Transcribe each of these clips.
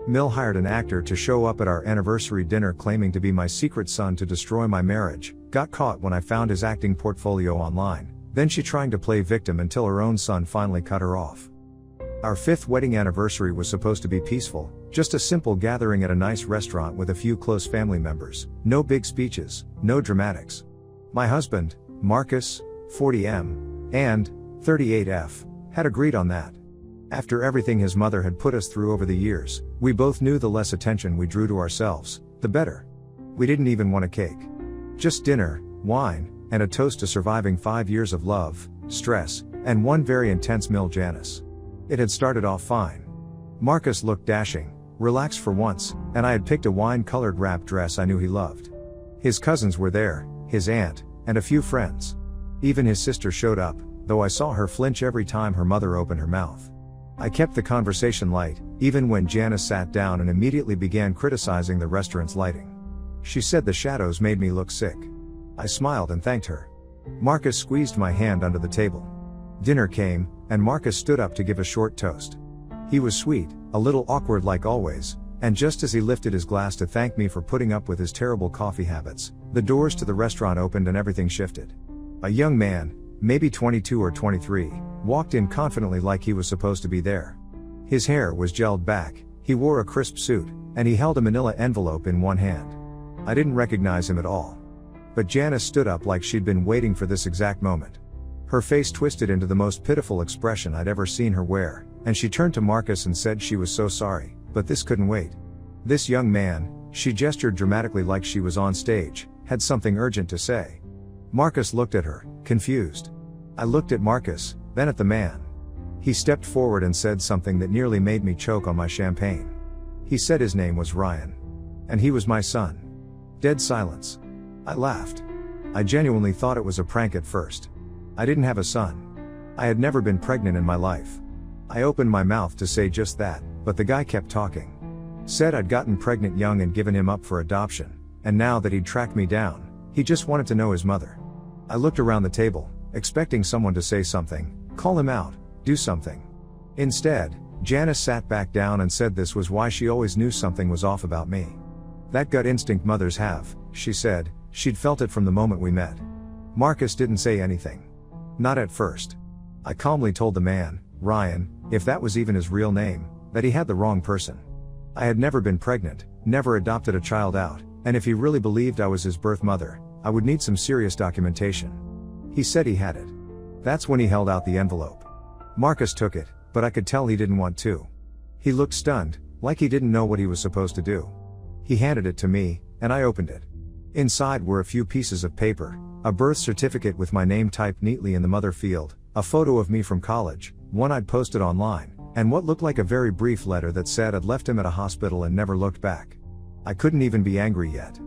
Mill hired an actor to show up at our anniversary dinner claiming to be my secret son to destroy my marriage, got caught when I found his acting portfolio online, then she trying to play victim until her own son finally cut her off. Our 5th wedding anniversary was supposed to be peaceful, just a simple gathering at a nice restaurant with a few close family members, no big speeches, no dramatics. My husband, Marcus, 40M, and 38F, had agreed on that. After everything his mother had put us through over the years, we both knew the less attention we drew to ourselves, the better. We didn't even want a cake. Just dinner, wine, and a toast to surviving 5 years of love, stress, and one very intense meal. Janice. It had started off fine. Marcus looked dashing, relaxed for once, and I had picked a wine-colored wrap dress I knew he loved. His cousins were there, his aunt, and a few friends. Even his sister showed up, though I saw her flinch every time her mother opened her mouth. I kept the conversation light, even when Janice sat down and immediately began criticizing the restaurant's lighting. She said the shadows made me look sick. I smiled and thanked her. Marcus squeezed my hand under the table. Dinner came, and Marcus stood up to give a short toast. He was sweet, a little awkward like always, and just as he lifted his glass to thank me for putting up with his terrible coffee habits, the doors to the restaurant opened and everything shifted. A young man, maybe 22 or 23, walked in confidently like he was supposed to be there. His hair was gelled back, he wore a crisp suit, and he held a manila envelope in one hand. I didn't recognize him at all. But Janice stood up like she'd been waiting for this exact moment. Her face twisted into the most pitiful expression I'd ever seen her wear, and she turned to Marcus and said she was so sorry, but this couldn't wait. This young man, she gestured dramatically like she was on stage, had something urgent to say. Marcus looked at her, confused. I looked at Marcus, then at the man. He stepped forward and said something that nearly made me choke on my champagne. He said his name was Ryan. And he was my son. Dead silence. I laughed. I genuinely thought it was a prank at first. I didn't have a son. I had never been pregnant in my life. I opened my mouth to say just that, but the guy kept talking. Said I'd gotten pregnant young and given him up for adoption, and now that he'd tracked me down, he just wanted to know his mother. I looked around the table, expecting someone to say something, call him out, do something. Instead, Janice sat back down and said this was why she always knew something was off about me. That gut instinct mothers have, she said, she'd felt it from the moment we met. Marcus didn't say anything. Not at first. I calmly told the man, Ryan, if that was even his real name, that he had the wrong person. I had never been pregnant, never adopted a child out, and if he really believed I was his birth mother, I would need some serious documentation. He said he had it. That's when he held out the envelope. Marcus took it, but I could tell he didn't want to. He looked stunned, like he didn't know what he was supposed to do. He handed it to me, and I opened it. Inside were a few pieces of paper, a birth certificate with my name typed neatly in the mother field, a photo of me from college, one I'd posted online, and what looked like a very brief letter that said I'd left him at a hospital and never looked back. I couldn't even be angry yet.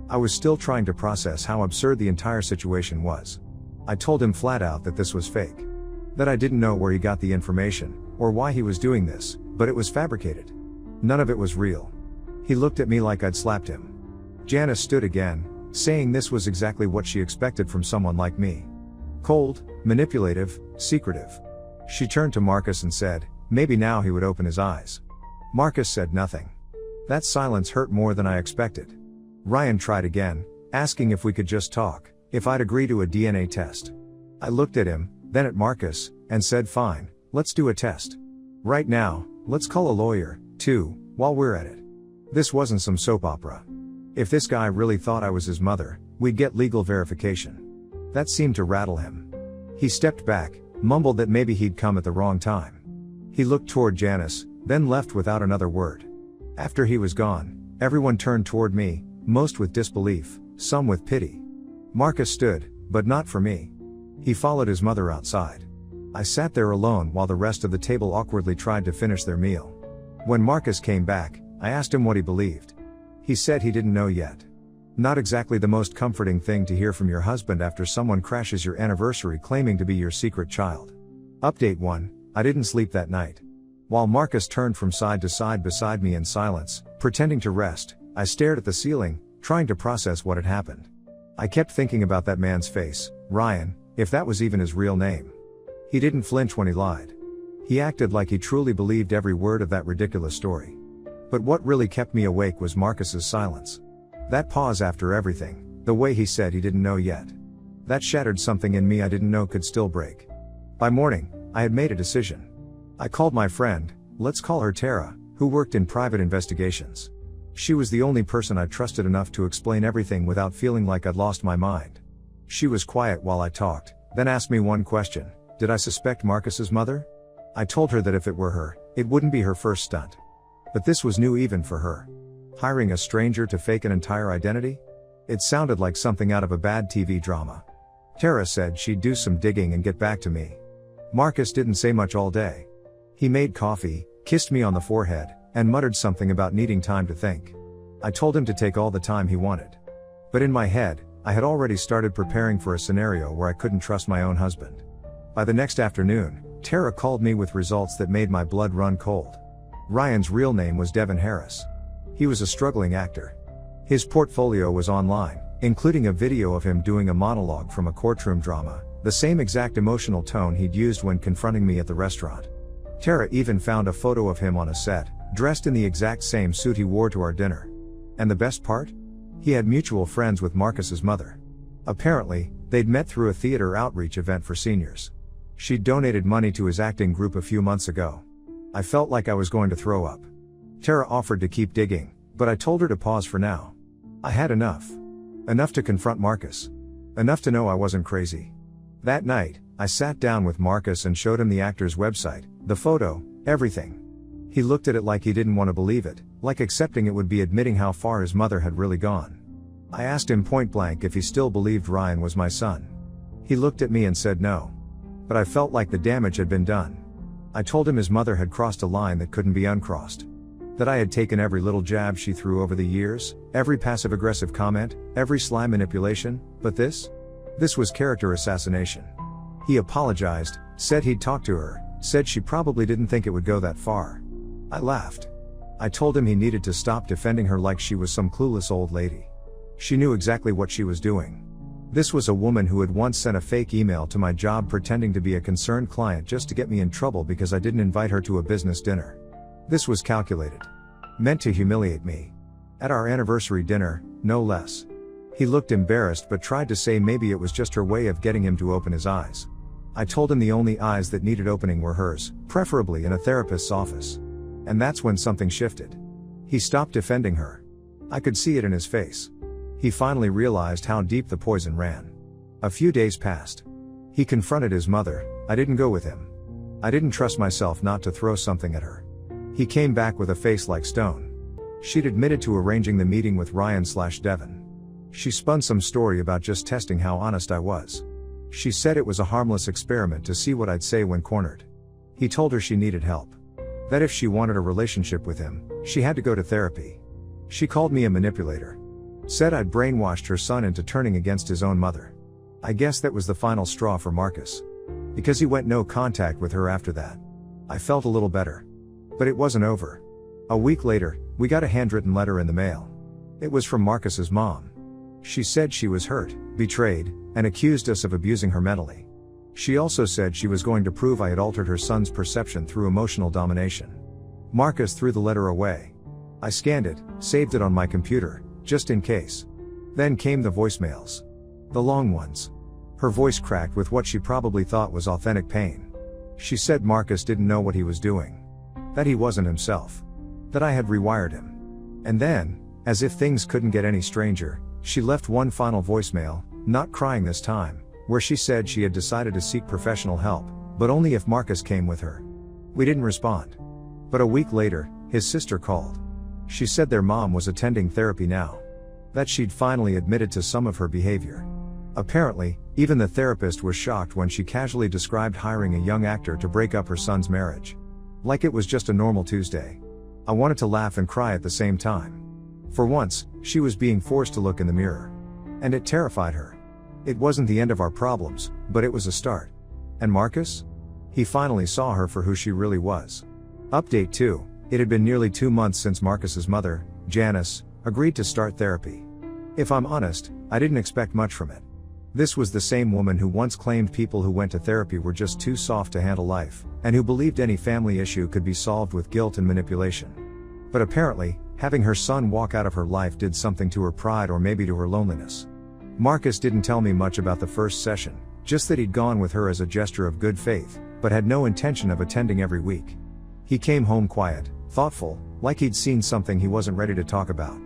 I was still trying to process how absurd the entire situation was. I told him flat out that this was fake. That I didn't know where he got the information, or why he was doing this, but it was fabricated. None of it was real. He looked at me like I'd slapped him. Janice stood again, saying this was exactly what she expected from someone like me. Cold, manipulative, secretive. She turned to Marcus and said, maybe now he would open his eyes. Marcus said nothing. That silence hurt more than I expected. Ryan tried again, asking if we could just talk, if I'd agree to a DNA test. I looked at him, then at Marcus, and said fine, let's do a test. Right now, let's call a lawyer, too, while we're at it. This wasn't some soap opera. If this guy really thought I was his mother, we'd get legal verification. That seemed to rattle him. He stepped back, mumbled that maybe he'd come at the wrong time. He looked toward Janice, then left without another word. After he was gone, everyone turned toward me, most with disbelief, some with pity. Marcus stood, but not for me. He followed his mother outside. I sat there alone while the rest of the table awkwardly tried to finish their meal. When Marcus came back, I asked him what he believed. He said he didn't know yet. Not exactly the most comforting thing to hear from your husband after someone crashes your anniversary claiming to be your secret child. Update 1, I didn't sleep that night. While Marcus turned from side to side beside me in silence, pretending to rest, I stared at the ceiling, trying to process what had happened. I kept thinking about that man's face, Ryan, if that was even his real name. He didn't flinch when he lied. He acted like he truly believed every word of that ridiculous story. But what really kept me awake was Marcus's silence. That pause after everything, the way he said he didn't know yet. That shattered something in me I didn't know could still break. By morning, I had made a decision. I called my friend, let's call her Tara, who worked in private investigations. She was the only person I trusted enough to explain everything without feeling like I'd lost my mind. She was quiet while I talked, then asked me one question: did I suspect Marcus's mother? I told her that if it were her, it wouldn't be her first stunt. But this was new even for her. Hiring a stranger to fake an entire identity? It sounded like something out of a bad TV drama. Tara said she'd do some digging and get back to me. Marcus didn't say much all day. He made coffee, kissed me on the forehead, and muttered something about needing time to think. I told him to take all the time he wanted. But in my head, I had already started preparing for a scenario where I couldn't trust my own husband. By the next afternoon, Tara called me with results that made my blood run cold. Ryan's real name was Devin Harris. He was a struggling actor. His portfolio was online, including a video of him doing a monologue from a courtroom drama, the same exact emotional tone he'd used when confronting me at the restaurant. Tara even found a photo of him on a set, dressed in the exact same suit he wore to our dinner. And the best part? He had mutual friends with Marcus's mother. Apparently, they'd met through a theater outreach event for seniors. She'd donated money to his acting group a few months ago. I felt like I was going to throw up. Tara offered to keep digging, but I told her to pause for now. I had enough. Enough to confront Marcus. Enough to know I wasn't crazy. That night, I sat down with Marcus and showed him the actor's website, the photo, everything. He looked at it like he didn't want to believe it, like accepting it would be admitting how far his mother had really gone. I asked him point blank if he still believed Ryan was my son. He looked at me and said no. But I felt like the damage had been done. I told him his mother had crossed a line that couldn't be uncrossed. That I had taken every little jab she threw over the years, every passive-aggressive comment, every sly manipulation, but this was character assassination. He apologized, said he'd talked to her, said she probably didn't think it would go that far. I laughed. I told him he needed to stop defending her like she was some clueless old lady. She knew exactly what she was doing. This was a woman who had once sent a fake email to my job pretending to be a concerned client just to get me in trouble because I didn't invite her to a business dinner. This was calculated. Meant to humiliate me. At our anniversary dinner, no less. He looked embarrassed but tried to say maybe it was just her way of getting him to open his eyes. I told him the only eyes that needed opening were hers, preferably in a therapist's office. And that's when something shifted. He stopped defending her. I could see it in his face. He finally realized how deep the poison ran. A few days passed. He confronted his mother. I didn't go with him. I didn't trust myself not to throw something at her. He came back with a face like stone. She'd admitted to arranging the meeting with Ryan/Devin. She spun some story about just testing how honest I was. She said it was a harmless experiment to see what I'd say when cornered. He told her she needed help. That if she wanted a relationship with him, she had to go to therapy. She called me a manipulator. Said I'd brainwashed her son into turning against his own mother. I guess that was the final straw for Marcus. Because he went no contact with her after that. I felt a little better. But it wasn't over. A week later, we got a handwritten letter in the mail. It was from Marcus's mom. She said she was hurt, betrayed, and accused us of abusing her mentally. She also said she was going to prove I had altered her son's perception through emotional domination. Marcus threw the letter away. I scanned it, saved it on my computer, just in case. Then came the voicemails. The long ones. Her voice cracked with what she probably thought was authentic pain. She said Marcus didn't know what he was doing. That he wasn't himself. That I had rewired him. And then, as if things couldn't get any stranger, she left one final voicemail, not crying this time, where she said she had decided to seek professional help, but only if Marcus came with her. We didn't respond. But a week later, his sister called. She said their mom was attending therapy now. That she'd finally admitted to some of her behavior. Apparently, even the therapist was shocked when she casually described hiring a young actor to break up her son's marriage. Like it was just a normal Tuesday. I wanted to laugh and cry at the same time. For once, she was being forced to look in the mirror. And it terrified her. It wasn't the end of our problems, but it was a start. And Marcus? He finally saw her for who she really was. Update 2. It had been nearly 2 months since Marcus's mother, Janice, agreed to start therapy. If I'm honest, I didn't expect much from it. This was the same woman who once claimed people who went to therapy were just too soft to handle life, and who believed any family issue could be solved with guilt and manipulation. But apparently, having her son walk out of her life did something to her pride or maybe to her loneliness. Marcus didn't tell me much about the first session, just that he'd gone with her as a gesture of good faith, but had no intention of attending every week. He came home quiet, thoughtful, like he'd seen something he wasn't ready to talk about.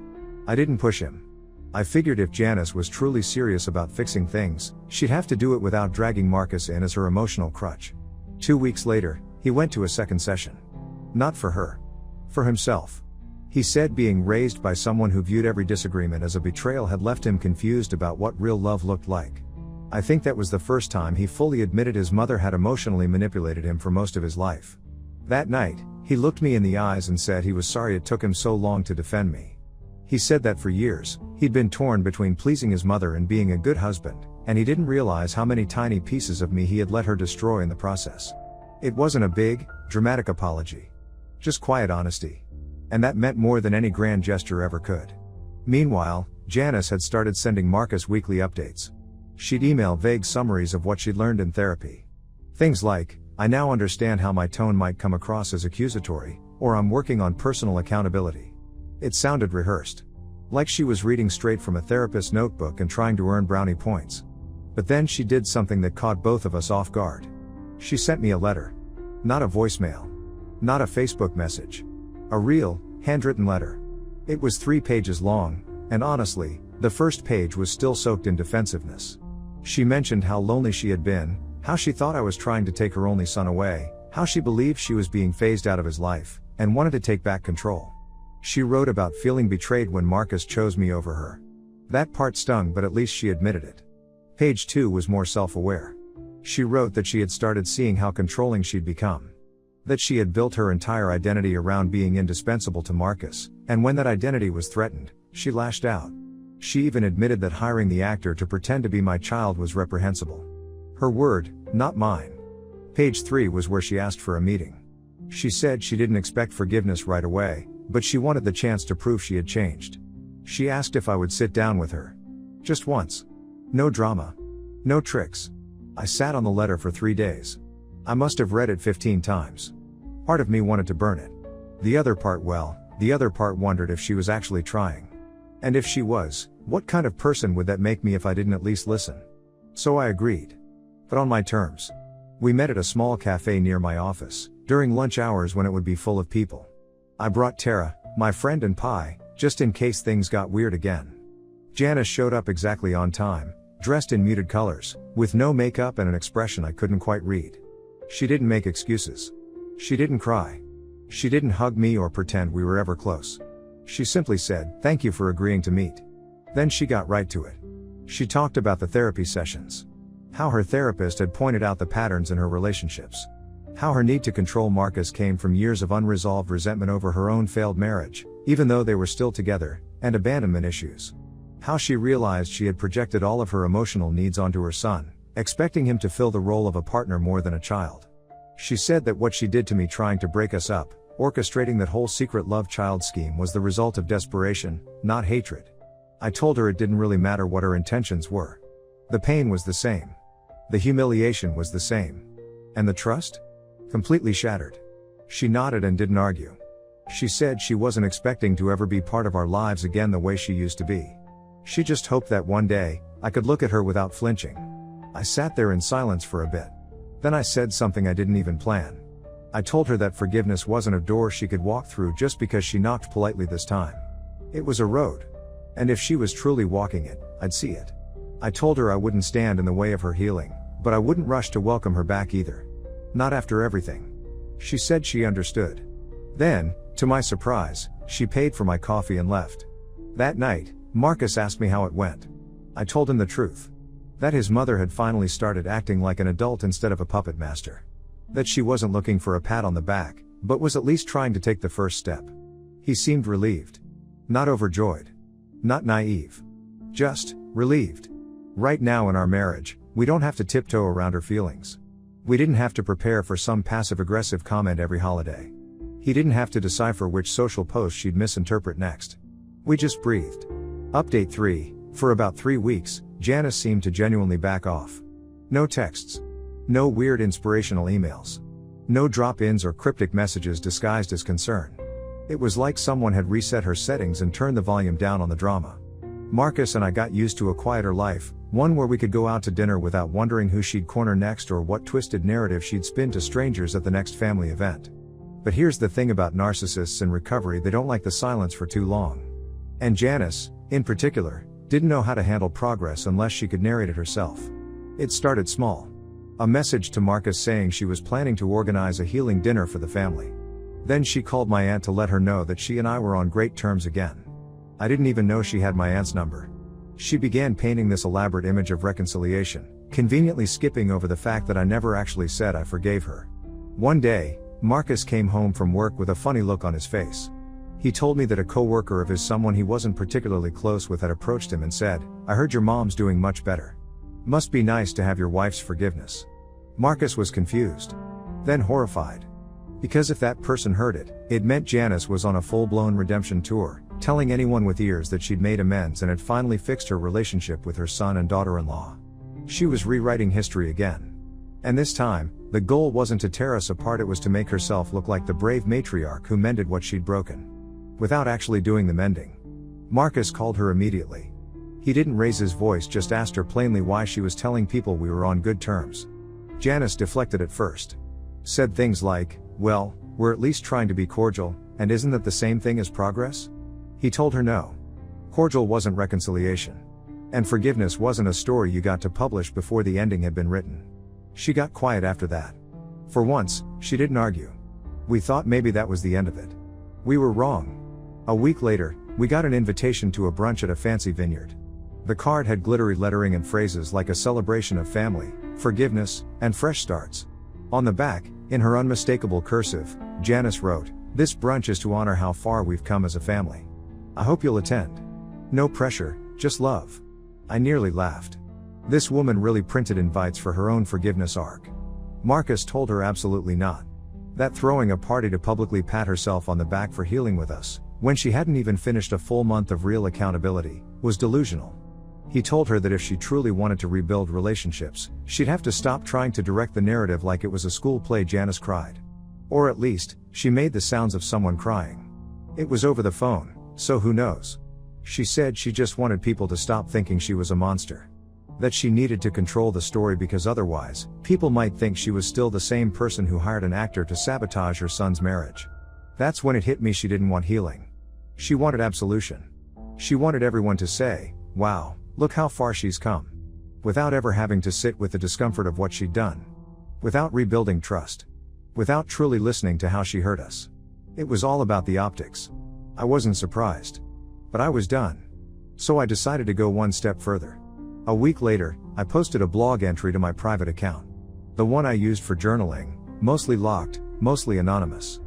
I didn't push him. I figured if Janice was truly serious about fixing things, she'd have to do it without dragging Marcus in as her emotional crutch. 2 weeks later, he went to a second session. Not for her. For himself. He said being raised by someone who viewed every disagreement as a betrayal had left him confused about what real love looked like. I think that was the first time he fully admitted his mother had emotionally manipulated him for most of his life. That night, he looked me in the eyes and said he was sorry it took him so long to defend me. He said that for years, he'd been torn between pleasing his mother and being a good husband, and he didn't realize how many tiny pieces of me he had let her destroy in the process. It wasn't a big, dramatic apology. Just quiet honesty. And that meant more than any grand gesture ever could. Meanwhile, Janice had started sending Marcus weekly updates. She'd email vague summaries of what she'd learned in therapy. Things like, "I now understand how my tone might come across as accusatory," or "I'm working on personal accountability." It sounded rehearsed. Like she was reading straight from a therapist's notebook and trying to earn brownie points. But then she did something that caught both of us off guard. She sent me a letter. Not a voicemail. Not a Facebook message. A real, handwritten letter. It was 3 pages long, and honestly, the first page was still soaked in defensiveness. She mentioned how lonely she had been, how she thought I was trying to take her only son away, how she believed she was being phased out of his life, and wanted to take back control. She wrote about feeling betrayed when Marcus chose me over her. That part stung, but at least she admitted it. Page 2 was more self-aware. She wrote that she had started seeing how controlling she'd become. That she had built her entire identity around being indispensable to Marcus, and when that identity was threatened, she lashed out. She even admitted that hiring the actor to pretend to be my child was reprehensible. Her word, not mine. Page 3 was where she asked for a meeting. She said she didn't expect forgiveness right away, but she wanted the chance to prove she had changed. She asked if I would sit down with her. Just once. No drama. No tricks. I sat on the letter for 3 days. I must have read it 15 times. Part of me wanted to burn it. The other part wondered if she was actually trying. And if she was, what kind of person would that make me if I didn't at least listen? So I agreed. But on my terms. We met at a small cafe near my office, during lunch hours when it would be full of people. I brought Tara, my friend, and pie, just in case things got weird again. Janice showed up exactly on time, dressed in muted colors, with no makeup and an expression I couldn't quite read. She didn't make excuses. She didn't cry. She didn't hug me or pretend we were ever close. She simply said, "Thank you for agreeing to meet." Then she got right to it. She talked about the therapy sessions. How her therapist had pointed out the patterns in her relationships. How her need to control Marcus came from years of unresolved resentment over her own failed marriage, even though they were still together, and abandonment issues. How she realized she had projected all of her emotional needs onto her son, expecting him to fill the role of a partner more than a child. She said that what she did to me trying to break us up, orchestrating that whole secret love-child scheme, was the result of desperation, not hatred. I told her it didn't really matter what her intentions were. The pain was the same. The humiliation was the same. And the trust? Completely shattered. She nodded and didn't argue. She said she wasn't expecting to ever be part of our lives again the way she used to be. She just hoped that one day, I could look at her without flinching. I sat there in silence for a bit. Then I said something I didn't even plan. I told her that forgiveness wasn't a door she could walk through just because she knocked politely this time. It was a road. And if she was truly walking it, I'd see it. I told her I wouldn't stand in the way of her healing, but I wouldn't rush to welcome her back either. Not after everything. She said she understood. Then, to my surprise, she paid for my coffee and left. That night, Marcus asked me how it went. I told him the truth. That his mother had finally started acting like an adult instead of a puppet master. That she wasn't looking for a pat on the back, but was at least trying to take the first step. He seemed relieved. Not overjoyed. Not naive. Just relieved. Right now in our marriage, we don't have to tiptoe around her feelings. We didn't have to prepare for some passive-aggressive comment every holiday. He didn't have to decipher which social post she'd misinterpret next. We just breathed. Update 3, for about 3 weeks, Janice seemed to genuinely back off. No texts. No weird inspirational emails. No drop-ins or cryptic messages disguised as concern. It was like someone had reset her settings and turned the volume down on the drama. Marcus and I got used to a quieter life, one where we could go out to dinner without wondering who she'd corner next or what twisted narrative she'd spin to strangers at the next family event. But here's the thing about narcissists in recovery: they don't like the silence for too long. And Janice, in particular, didn't know how to handle progress unless she could narrate it herself. It started small. A message to Marcus saying she was planning to organize a healing dinner for the family. Then she called my aunt to let her know that she and I were on great terms again. I didn't even know she had my aunt's number. She began painting this elaborate image of reconciliation, conveniently skipping over the fact that I never actually said I forgave her. One day, Marcus came home from work with a funny look on his face. He told me that a coworker of his, someone he wasn't particularly close with, had approached him and said, "I heard your mom's doing much better. Must be nice to have your wife's forgiveness." Marcus was confused. Then horrified. Because if that person heard it, it meant Janice was on a full-blown redemption tour, telling anyone with ears that she'd made amends and had finally fixed her relationship with her son and daughter-in-law. She was rewriting history again. And this time, the goal wasn't to tear us apart, it was to make herself look like the brave matriarch who mended what she'd broken. Without actually doing the mending. Marcus called her immediately. He didn't raise his voice, just asked her plainly why she was telling people we were on good terms. Janice deflected at first. Said things like, "Well, we're at least trying to be cordial, and isn't that the same thing as progress?" He told her no. Cordial wasn't reconciliation. And forgiveness wasn't a story you got to publish before the ending had been written. She got quiet after that. For once, she didn't argue. We thought maybe that was the end of it. We were wrong. A week later, we got an invitation to a brunch at a fancy vineyard. The card had glittery lettering and phrases like a celebration of family, forgiveness, and fresh starts. On the back, in her unmistakable cursive, Janice wrote, "This brunch is to honor how far we've come as a family. I hope you'll attend. No pressure, just love." I nearly laughed. This woman really printed invites for her own forgiveness arc. Marcus told her absolutely not. That throwing a party to publicly pat herself on the back for healing with us, when she hadn't even finished a full month of real accountability, was delusional. He told her that if she truly wanted to rebuild relationships, she'd have to stop trying to direct the narrative like it was a school play. Janice cried. Or at least, she made the sounds of someone crying. It was over the phone, so who knows? She said she just wanted people to stop thinking she was a monster. That she needed to control the story because otherwise, people might think she was still the same person who hired an actor to sabotage her son's marriage. That's when it hit me: she didn't want healing. She wanted absolution. She wanted everyone to say, "Wow, look how far she's come." Without ever having to sit with the discomfort of what she'd done. Without rebuilding trust. Without truly listening to how she hurt us. It was all about the optics. I wasn't surprised. But I was done. So I decided to go one step further. A week later, I posted a blog entry to my private account. The one I used for journaling, mostly locked, mostly anonymous.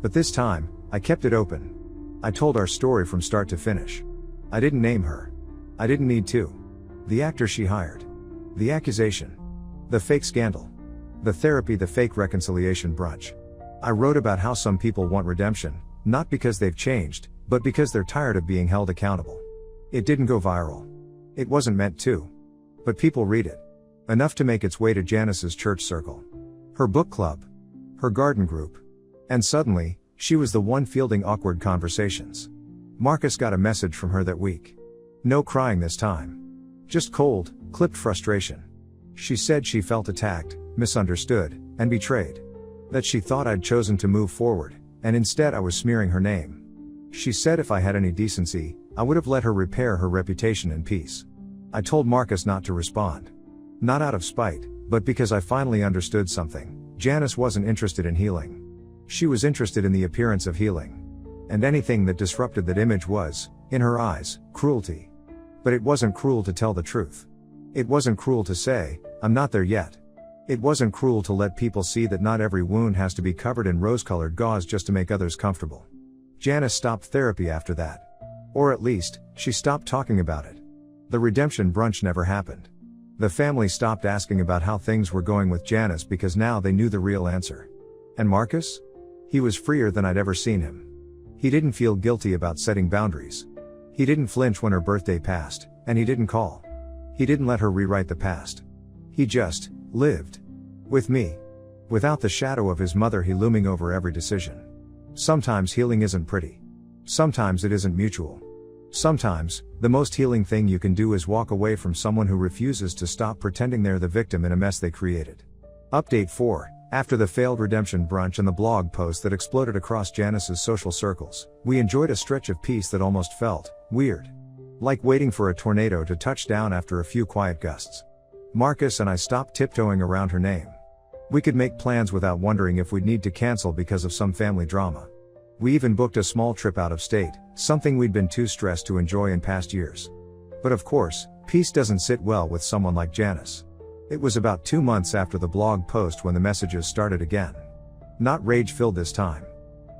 But this time, I kept it open. I told our story from start to finish. I didn't name her. I didn't need to. The actor she hired. The accusation. The fake scandal. The therapy, the fake reconciliation brunch. I wrote about how some people want redemption, not because they've changed, but because they're tired of being held accountable. It didn't go viral. It wasn't meant to. But people read it. Enough to make its way to Janice's church circle. Her book club. Her garden group. And suddenly, she was the one fielding awkward conversations. Marcus got a message from her that week. No crying this time. Just cold, clipped frustration. She said she felt attacked, misunderstood, and betrayed. That she thought I'd chosen to move forward, and instead I was smearing her name. She said if I had any decency, I would have let her repair her reputation in peace. I told Marcus not to respond. Not out of spite, but because I finally understood something. Janice wasn't interested in healing. She was interested in the appearance of healing. And anything that disrupted that image was, in her eyes, cruelty. But it wasn't cruel to tell the truth. It wasn't cruel to say, "I'm not there yet." It wasn't cruel to let people see that not every wound has to be covered in rose-colored gauze just to make others comfortable. Janice stopped therapy after that. Or at least, she stopped talking about it. The redemption brunch never happened. The family stopped asking about how things were going with Janice because now they knew the real answer. And Marcus? He was freer than I'd ever seen him. He didn't feel guilty about setting boundaries. He didn't flinch when her birthday passed, and he didn't call. He didn't let her rewrite the past. He just lived. With me. Without the shadow of his mother he looming over every decision. Sometimes healing isn't pretty. Sometimes it isn't mutual. Sometimes, the most healing thing you can do is walk away from someone who refuses to stop pretending they're the victim in a mess they created. Update 4. After the failed redemption brunch and the blog post that exploded across Janice's social circles, we enjoyed a stretch of peace that almost felt weird. Like waiting for a tornado to touch down after a few quiet gusts. Marcus and I stopped tiptoeing around her name. We could make plans without wondering if we'd need to cancel because of some family drama. We even booked a small trip out of state, something we'd been too stressed to enjoy in past years. But of course, peace doesn't sit well with someone like Janice. It was about 2 months after the blog post when the messages started again. Not rage-filled this time.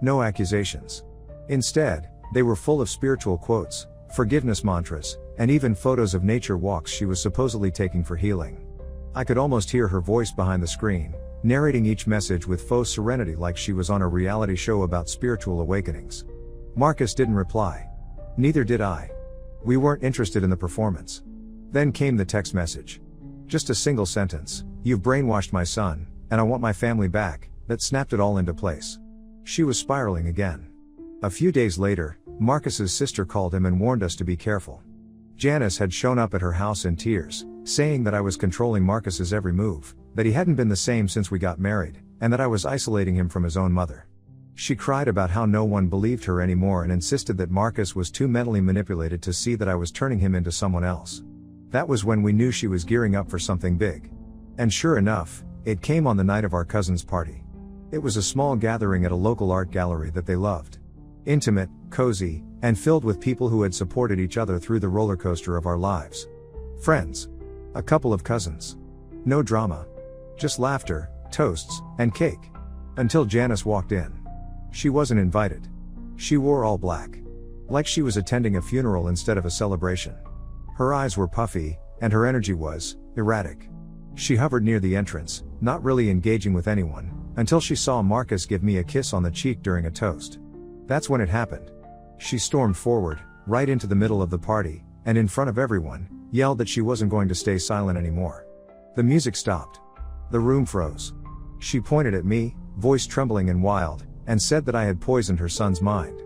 No accusations. Instead, they were full of spiritual quotes, forgiveness mantras, and even photos of nature walks she was supposedly taking for healing. I could almost hear her voice behind the screen, narrating each message with faux serenity like she was on a reality show about spiritual awakenings. Marcus didn't reply. Neither did I. We weren't interested in the performance. Then came the text message. Just a single sentence, "You've brainwashed my son, and I want my family back," that snapped it all into place. She was spiraling again. A few days later, Marcus's sister called him and warned us to be careful. Janice had shown up at her house in tears, saying that I was controlling Marcus's every move, that he hadn't been the same since we got married, and that I was isolating him from his own mother. She cried about how no one believed her anymore and insisted that Marcus was too mentally manipulated to see that I was turning him into someone else. That was when we knew she was gearing up for something big. And sure enough, it came on the night of our cousin's party. It was a small gathering at a local art gallery that they loved. Intimate, cozy, and filled with people who had supported each other through the roller coaster of our lives. Friends. A couple of cousins. No drama. Just laughter, toasts, and cake. Until Janice walked in. She wasn't invited. She wore all black. Like she was attending a funeral instead of a celebration. Her eyes were puffy, and her energy was erratic. She hovered near the entrance, not really engaging with anyone, until she saw Marcus give me a kiss on the cheek during a toast. That's when it happened. She stormed forward, right into the middle of the party, and in front of everyone, yelled that she wasn't going to stay silent anymore. The music stopped. The room froze. She pointed at me, voice trembling and wild, and said that I had poisoned her son's mind.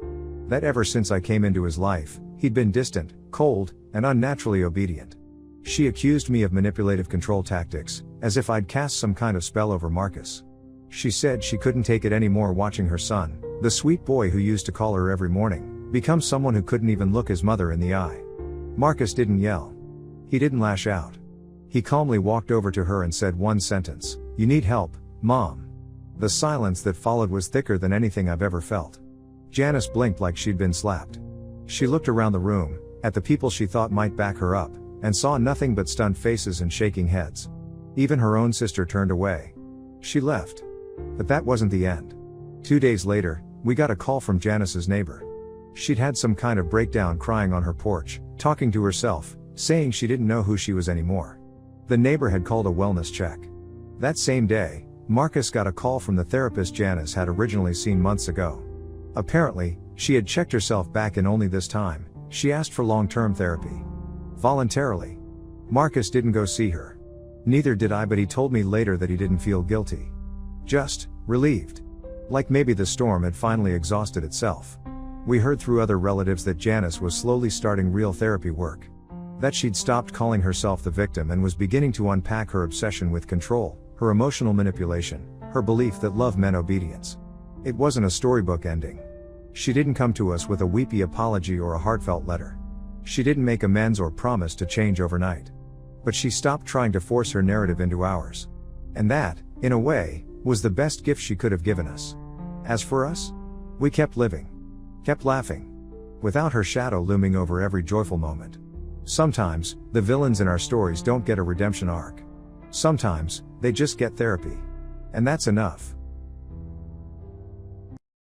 That ever since I came into his life, he'd been distant, cold, and unnaturally obedient. She accused me of manipulative control tactics, as if I'd cast some kind of spell over Marcus. She said she couldn't take it anymore watching her son, the sweet boy who used to call her every morning, become someone who couldn't even look his mother in the eye. Marcus didn't yell. He didn't lash out. He calmly walked over to her and said one sentence, "You need help, Mom." The silence that followed was thicker than anything I've ever felt. Janice blinked like she'd been slapped. She looked around the room, at the people she thought might back her up, and saw nothing but stunned faces and shaking heads. Even her own sister turned away. She left. But that wasn't the end. 2 days later, we got a call from Janice's neighbor. She'd had some kind of breakdown crying on her porch, talking to herself, saying she didn't know who she was anymore. The neighbor had called a wellness check. That same day, Marcus got a call from the therapist Janice had originally seen months ago. Apparently, she had checked herself back in only this time. She asked for long-term therapy. Voluntarily. Marcus didn't go see her. Neither did I, but he told me later that he didn't feel guilty. Just relieved. Like maybe the storm had finally exhausted itself. We heard through other relatives that Janice was slowly starting real therapy work. That she'd stopped calling herself the victim and was beginning to unpack her obsession with control, her emotional manipulation, her belief that love meant obedience. It wasn't a storybook ending. She didn't come to us with a weepy apology or a heartfelt letter. She didn't make amends or promise to change overnight. But she stopped trying to force her narrative into ours. And that, in a way, was the best gift she could have given us. As for us, we kept living. Kept laughing. Without her shadow looming over every joyful moment. Sometimes, the villains in our stories don't get a redemption arc. Sometimes, they just get therapy. And that's enough.